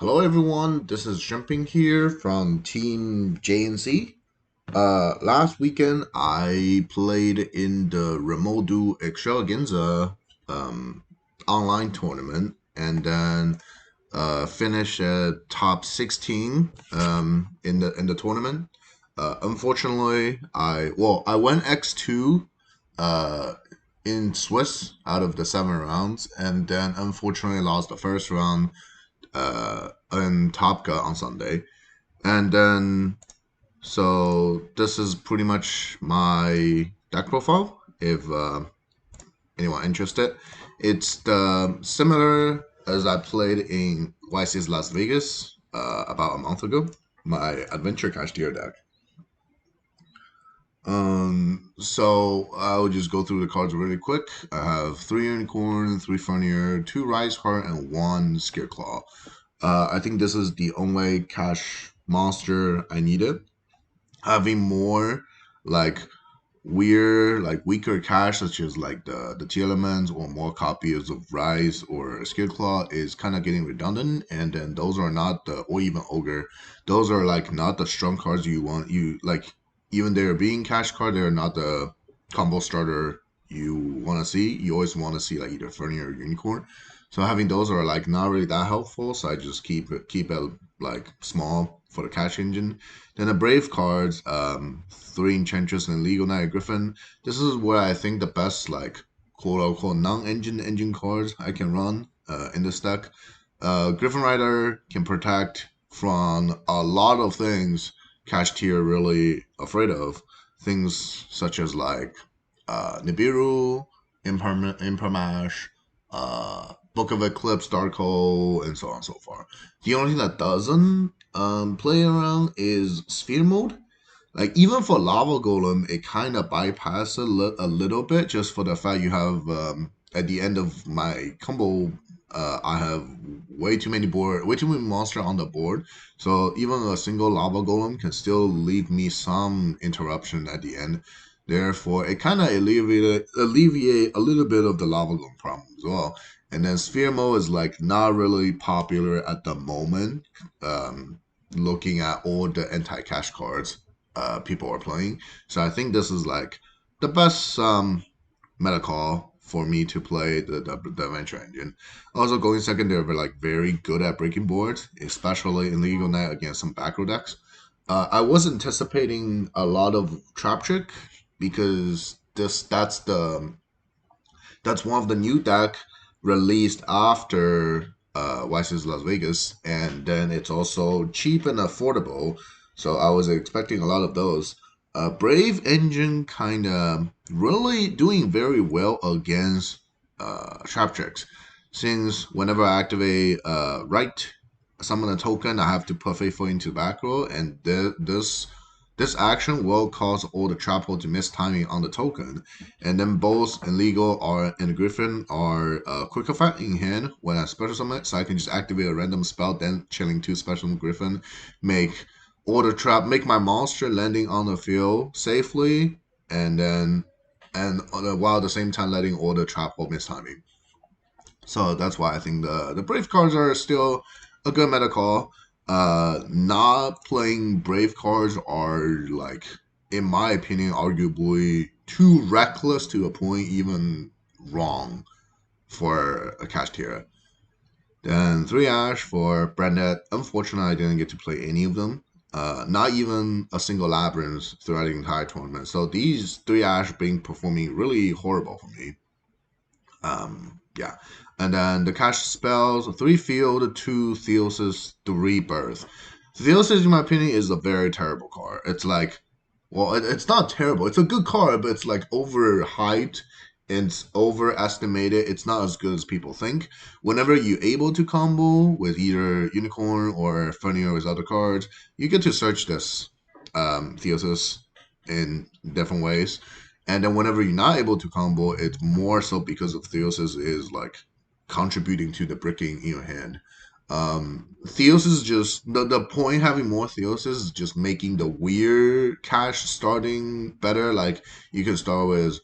Hello everyone, this is Shunpung here from Team JNC. Last weekend I played in the remote duel Extravaganza online tournament and then finished at top 16 in the tournament. Unfortunately, I went X2 uh, in Swiss out of the 7 rounds, and then unfortunately lost the first round in Topka on Sunday. And then, so this is pretty much my deck profile. If anyone interested, it's the similar as I played in YC's Las Vegas about a month ago. My Adventure Kashtira deck. So I'll just go through the cards really quick. I have 3 Unicorn, 3 Furnier, 2 Rise Heart, and 1 Scareclaw. I think this is the only cash monster I needed. Having more like weaker cash, such as like the T elements or more copies of Rise or Scareclaw, is kind of getting redundant. And then those are not or even Ogre, those are like not the strong cards you want. You like even they're being cash card, they're not the combo starter you want to see. You always want to see like either Fernie or Unicorn. So having those are like not really that helpful. So I just keep it like small for the cash engine. Then the Brave cards, 3 Enchantress and Legal Knight Griffin. This is where I think the best like quote unquote non-engine cards I can run in this deck. Griffin Rider can protect from a lot of things Cash Tier really afraid of. Things such as like Nibiru, Impermash, Book of Eclipse, Dark Hole, and so on and so forth. The only thing that doesn't play around is Sphere Mode. Like even for Lava Golem, it kind of bypasses a little bit just for the fact you have at the end of my combo, I have way too many monster on the board. So even a single Lava Golem can still leave me some interruption at the end. Therefore, it kind of alleviate a little bit of the Lava Golem problem as well. And then Sphere Mode is like not really popular at the moment. Um, Looking at all the anti-cash cards people are playing. So I think this is like the best meta call for me to play the adventure engine. Also, going second, they're like very good at breaking boards, especially in Legal Knight against some back row decks. I was anticipating a lot of trap trick because that's one of the new deck released after YC's Las Vegas, and then it's also cheap and affordable. So I was expecting a lot of those. Brave Engine kind of really doing very well against trap tricks, since whenever I activate right summon a token, I have to put faithful into back row, and this action will cause all the trap hole to miss timing on the token. And then both illegal are and Griffin are quick effect in hand when I special summon it, so I can just activate a random spell, then chilling 2 special Griffin, make order trap, make my monster landing on the field safely, and then while at the same time letting all the trap hole miss timing. So that's why I think the Brave cards are still a good meta call. Not playing Brave cards are like, in my opinion, arguably too reckless to a point, even wrong for a Kashtira. Then 3 Ash for Brandet. Unfortunately, I didn't get to play any of them. Not even a single Labyrinth throughout the entire tournament. So these 3 Ash been performing really horrible for me. Yeah. And then the cash spells 3 Field, 2 Theosis, 3 Birth. Theosis, in my opinion, is a very terrible card. It's like, well, it's not terrible. It's a good card, but it's like overhyped and it's overestimated. It's not as good as people think. Whenever you're able to combo with either Unicorn or Funny or his other cards, you get to search this Theosis in different ways. And then whenever you're not able to combo, it's more so because of Theosis is like contributing to the bricking in your hand. Theos is just the point having more Theos is just making the weird cash starting better. Like you can start with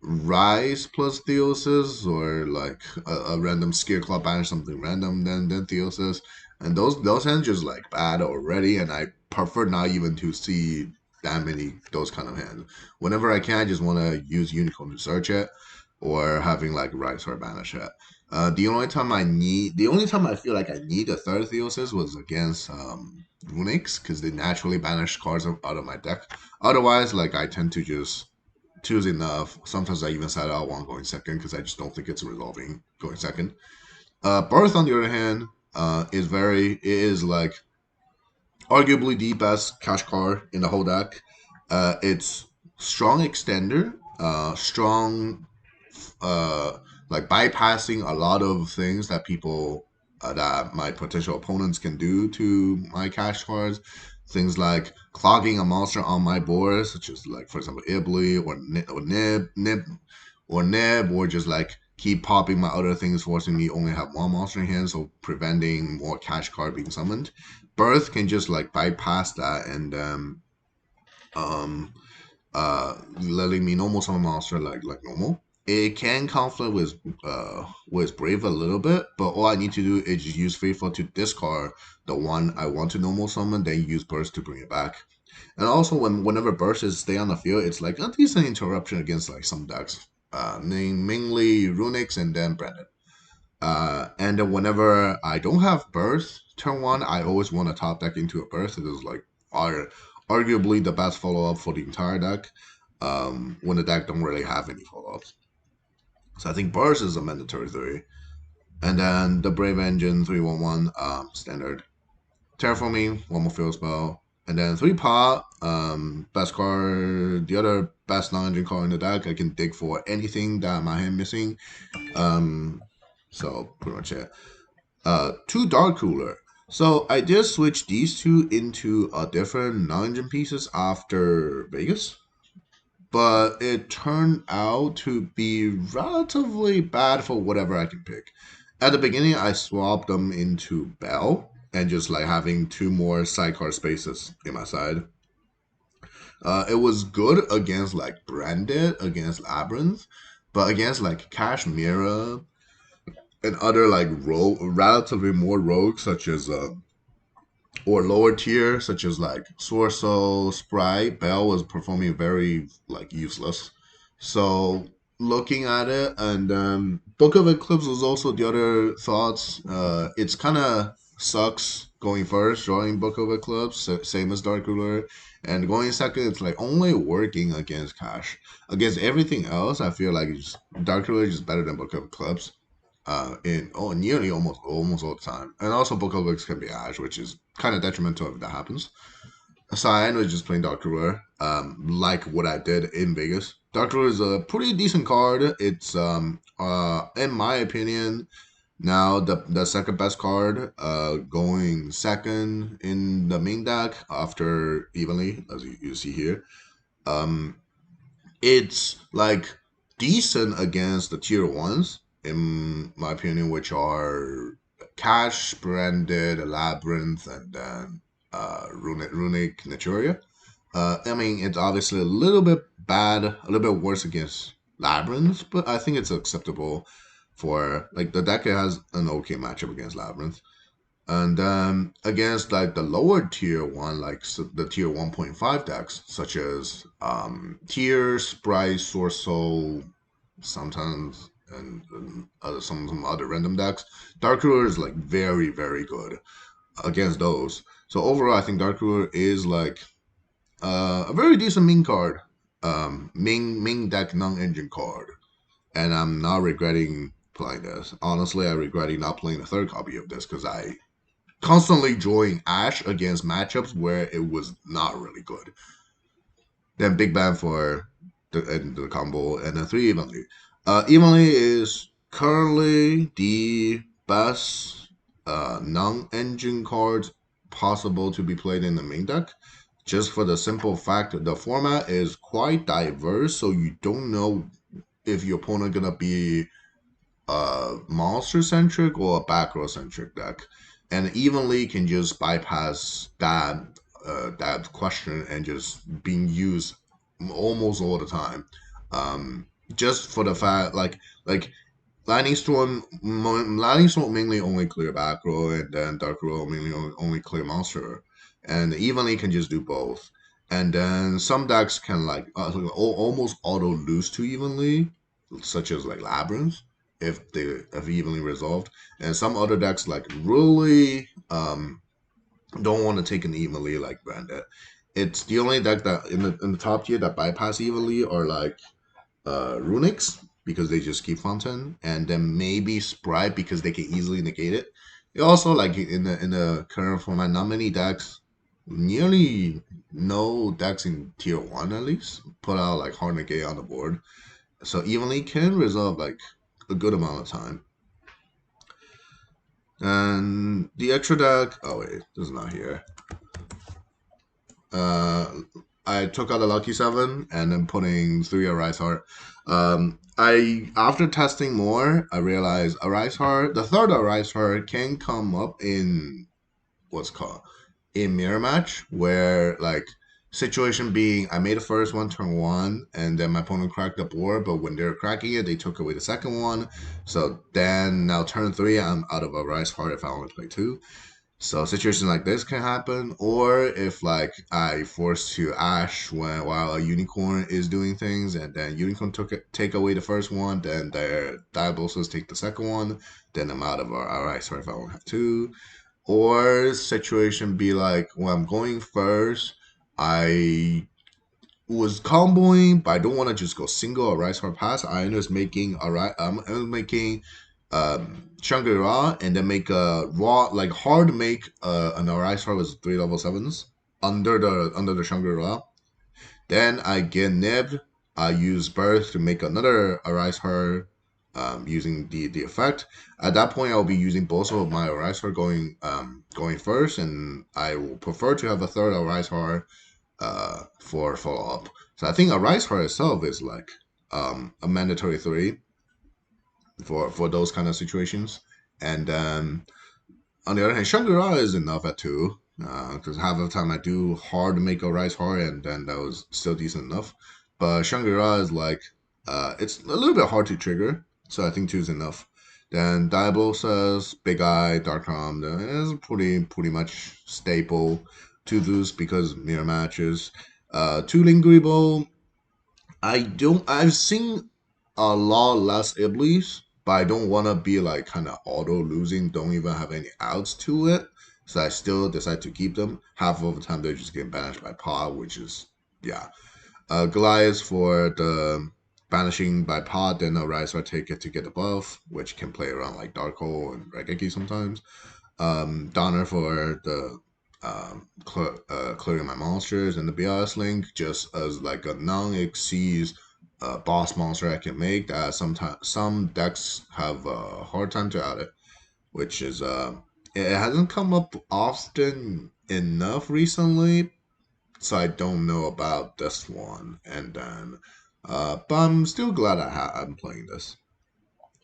Rise plus Theosis, or like a random Scare Claw banish something random, then Theosis. And those hands just like bad already, and I prefer not even to see that many those kind of hands. Whenever I can, I just want to use Unicorn to search it, or having like Rise or banish it. The only time I feel like I need a third Theosis was against Runics, because they naturally banish cards out of my deck. Otherwise, like I tend to just choose enough. Sometimes I even said I want going second because I just don't think it's resolving going second. Birth, on the other hand, it is like arguably the best cash card in the whole deck. It's strong extender, strong, uh, like bypassing a lot of things that people that my potential opponents can do to my cash cards. Things like clogging a monster on my board, such as like for example Ibli or Nib, or just like keep popping my other things, forcing me only have one monster in hand, so preventing more cash card being summoned. Birth can just like bypass that and um letting me normal summon monster like normal. It can conflict with Brave a little bit, but all I need to do is just use Faithful to discard the one I want to normal summon, then use Burst to bring it back. And also whenever Burst is stay on the field, it's like a decent interruption against like some decks. Mainly Runics and then Brandon. And then whenever I don't have Burst turn one, I always want to top deck into a Burst. It is like ar- arguably the best follow up for the entire deck. When the deck don't really have any follow ups. So I think Burst is a mandatory three. And then the Brave Engine 311 standard. Terraforming, one more field spell. And then 3 pot, best card, the other best non-engine card in the deck. I can dig for anything that my hand missing. Um, so pretty much it. Two Dark Cooler. So I did switch these two into a different non-engine pieces after Vegas, but it turned out to be relatively bad for whatever I can pick. At the beginning, I swapped them into Bell and just like having two more sidecar spaces in my side. It was good against like Branded, against Labyrinth, but against like Kashmira and other like relatively more rogues such as or lower tier such as like Sorso, Sprite, Bell was performing very like useless. So looking at it, and Book of Eclipse was also the other thoughts. It's kind of sucks going first, drawing Book of Eclipse, same as Dark Ruler, and going second. It's like only working against Cash. Against everything else, I feel like Dark Ruler is just better than Book of Eclipse in nearly almost all the time. And also Book of Books can be Ash, which is kind of detrimental if that happens. So I ended just playing Dark Ruler, like what I did in Vegas. Dark Ruler is a pretty decent card. It's in my opinion now the second best card, going second in the main deck after Evenly, as you see here. Um, it's like decent against the tier ones, in my opinion, which are Cash, Branded, Labyrinth, and then Runic Naturia. I mean, it's obviously a little bit bad, a little bit worse against Labyrinth, but I think it's acceptable for like the deck has an okay matchup against Labyrinth. And against like the lower tier one, like the tier 1.5 decks, such as Tier, Sprite, Source Soul, sometimes, and some other random decks, Dark Ruler is like very, very good against those. So overall, I think Dark Ruler is like a very decent main card, main deck non-engine card, and I'm not regretting playing this. Honestly, I regretting not playing a third copy of this because I constantly drawing Ash against matchups where it was not really good. Then Big Bang for the combo, and then three Evenly. Evenly is currently the best non-engine cards possible to be played in the main deck. Just for the simple fact that the format is quite diverse, so you don't know if your opponent gonna be monster centric or a back row centric deck, and Evenly can just bypass that question and just being used almost all the time. just for the fact like Lightning Storm mainly only clear back row, and then Dark row mainly only clear monster, and evenly can just do both. And then some decks can like almost auto lose to evenly, such as like Labyrinth, if they if evenly resolved. And some other decks like really don't want to take an evenly like Branded. It's the only deck that in the top tier that bypass evenly are like Runics because they just keep Fountain, and then maybe Sprite because they can easily negate it. It also like in the current format, not many decks, nearly no decks in tier one at least put out like hard negate on the board. So evenly can resolve like a good amount of time. And the extra deck, oh wait, this is not here. Uh, I took out a Lucky Seven and then putting three Arise Heart. I after testing more, I realized Arise Heart, the third Arise Heart can come up in what's called a mirror match, where like situation being I made the first one turn one, and then my opponent cracked the board, but when they're cracking it, they took away the second one. So then now turn three, I'm out of Arise Heart if I only play two. So situations like this can happen, or if like I force to Ash when while a unicorn is doing things, and then unicorn take away the first one, then their diablosis take the second one, then I'm out of our alright. Sorry if I only have two. Or situation be like when I'm going first, I was comboing, but I don't want to just go single or rise hard pass. I end up making a right. I'm making Shangri La, and then make a raw like hard to make an Arise Hard with three level sevens under the Shangri La. Then I get nibbed. I use Birth to make another Arise Hard using the effect. At that point, I'll be using both of my Arise Hard going first, and I will prefer to have a third Arise Hard for follow up. So I think Arise Heart itself is like a mandatory three for those kind of situations. And on the other hand, Shangri-La is enough at two because half of the time I do hard to make Arise Heart, and then that was still decent enough. But Shangri-La is like it's a little bit hard to trigger, so I think two is enough. Then Diablosa's Big Eye, Dark Arm is pretty much staple to those because mirror matches. Two Lingrible, I've seen a lot less Iblis, but I don't want to be like kind of auto losing, don't even have any outs to it. So I still decide to keep them. Half of the time they're just getting banished by pod, which is, yeah. Goliath for the banishing by pod, then a Rise or take it to get the buff, which can play around like Dark Hole and Regeki sometimes. Donner for the clearing my monsters, and the BRS link just as like a non-exceeds boss monster I can make that sometimes some decks have a hard time to out it, which is it hasn't come up often enough recently, so I don't know about this one. And then but I'm still glad I'm playing this.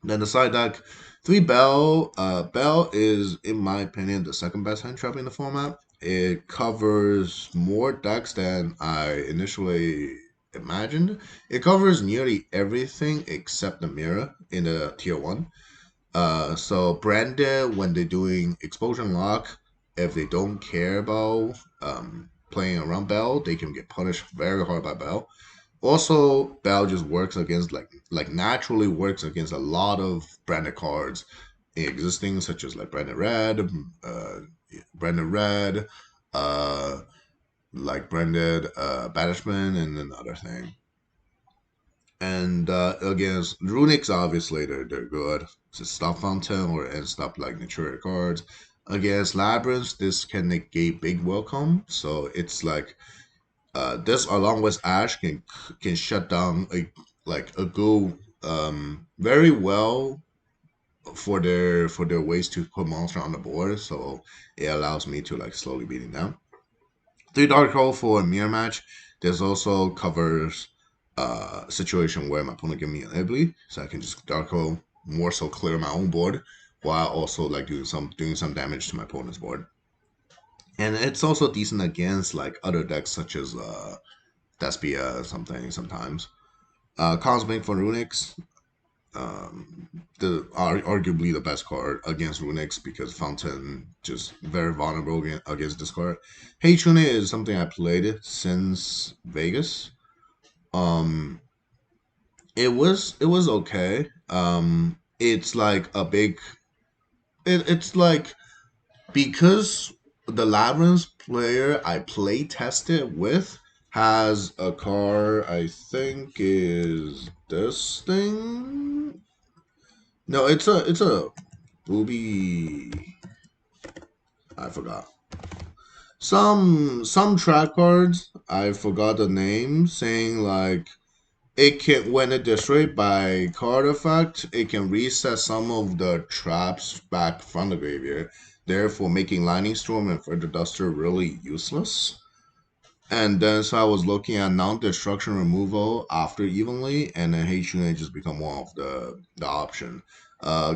Then the side deck, three Bell. Bell is, in my opinion, the second best hand trap in the format. It covers more decks than I initially imagined. It covers nearly everything except the mirror in the tier one. So branded when they're doing explosion lock, if they don't care about playing around Bell, they can get punished very hard by Bell. Also, Bell just works against like naturally works against a lot of branded cards existing, such as like uh, branded red, uh, like branded banishment, and another thing. And against Runics, obviously they're good. To stop Fountain or and stop like Natura cards. Against Labyrinth, this can negate Big Welcome, so it's like this along with Ash can shut down a go very well for their ways to put monster on the board. So it allows me to like slowly beating down. Three Dark Hole for a mirror match. This also covers situation where my opponent give me an ability, so I can just Dark Hole more so clear my own board while also like doing some damage to my opponent's board. And it's also decent against like other decks such as Despia something sometimes. Cosmic for Runix. Arguably the best card against Runix because Fountain just very vulnerable against this card. Hey Chune is something I played since Vegas. Um, it was okay. It's like a big. It's like because the Labyrinth player I play tested with has a car I think is this thing. No, it's a booby. I forgot. Some trap cards I forgot the name saying like it can when it destroyed by card effect, it can reset some of the traps back from the graveyard, therefore making Lightning Storm and Feather Duster really useless. And then so I was looking at non-destruction removal after evenly, and then Heishune just become one of the option.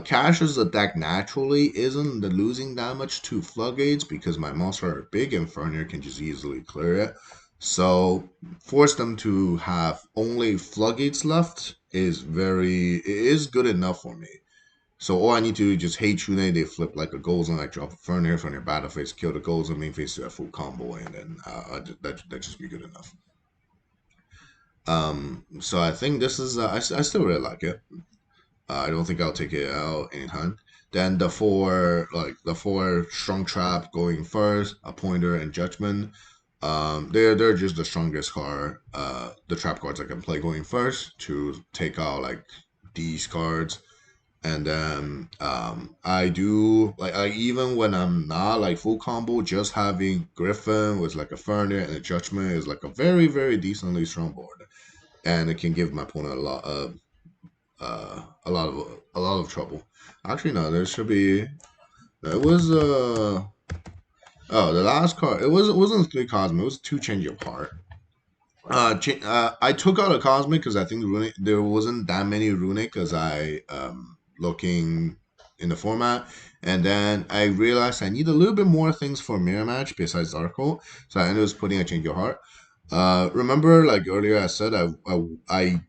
Cash's attack naturally isn't the losing damage to floodgates because my monster are big and Furnier can just easily clear it. So force them to have only floodgates left is good enough for me. So all I need to do is just hate Shune, they flip like a Golden, I drop a Furnier from their battle phase, kill the Golden, main phase to a full combo, and then that just be good enough. So I think this is I still really like it. I don't think I'll take it out anytime. Then the four strong trap going first, a pointer and judgment. They're just the strongest card. The trap cards I can play going first to take out like these cards. And then I do like I even when I'm not like full combo, just having Griffin with like a Furnier and a Judgment is like a very decently strong board, and it can give my opponent a lot of trouble. Actually, no, there should be. It was the last card. It wasn't three Cosmic. It was two Change of Heart. I took out a Cosmic because I think there wasn't that many Runic as I looking in the format, and then I realized I need a little bit more things for mirror match besides Darkhold, so I ended up putting a Change of Heart. Remember, like earlier, I said I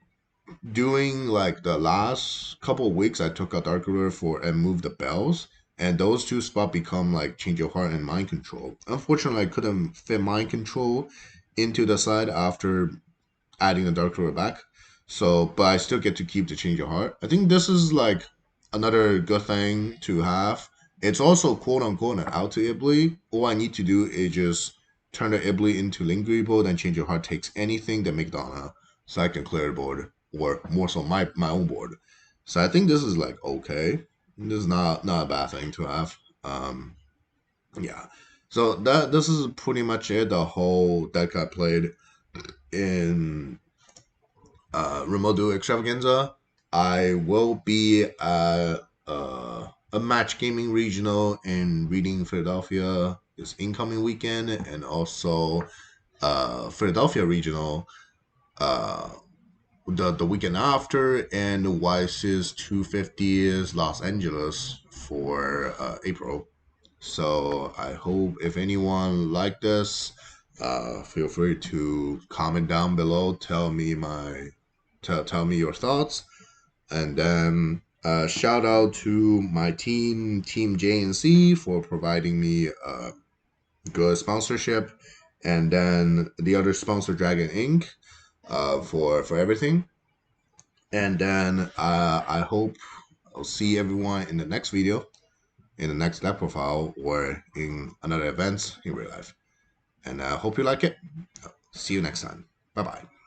doing like the last couple of weeks, I took out Dark Ruler for and moved the bells, and those two spots become like Change of Heart and Mind Control. Unfortunately, I couldn't fit Mind Control into the side after adding the Dark Ruler back. So, but I still get to keep the Change of Heart. I think this is like another good thing to have. It's also quote unquote an out to Ibly. All I need to do is just turn the Ibly into Lingrible, then Change of Heart takes anything that make Donna, so I can clear the board, or more so my own board. So I think this is like okay. This is not a bad thing to have. Yeah. So this is pretty much it. The whole deck I played in Remote Duel Extravaganza. I will be at a match gaming regional in Reading, Philadelphia this incoming weekend, and also Philadelphia regional uh, the weekend after, and Weiss's 250 is Los Angeles for April. So I hope if anyone like this, feel free to comment down below. Tell me your thoughts, and then shout out to my Team JNC, for providing me good sponsorship, and then the other sponsor, Dragon Inc., for everything. And then I hope I'll see everyone in the next video, in the next lab profile, or in another event in real life. And I hope you like it. See you next time. Bye bye.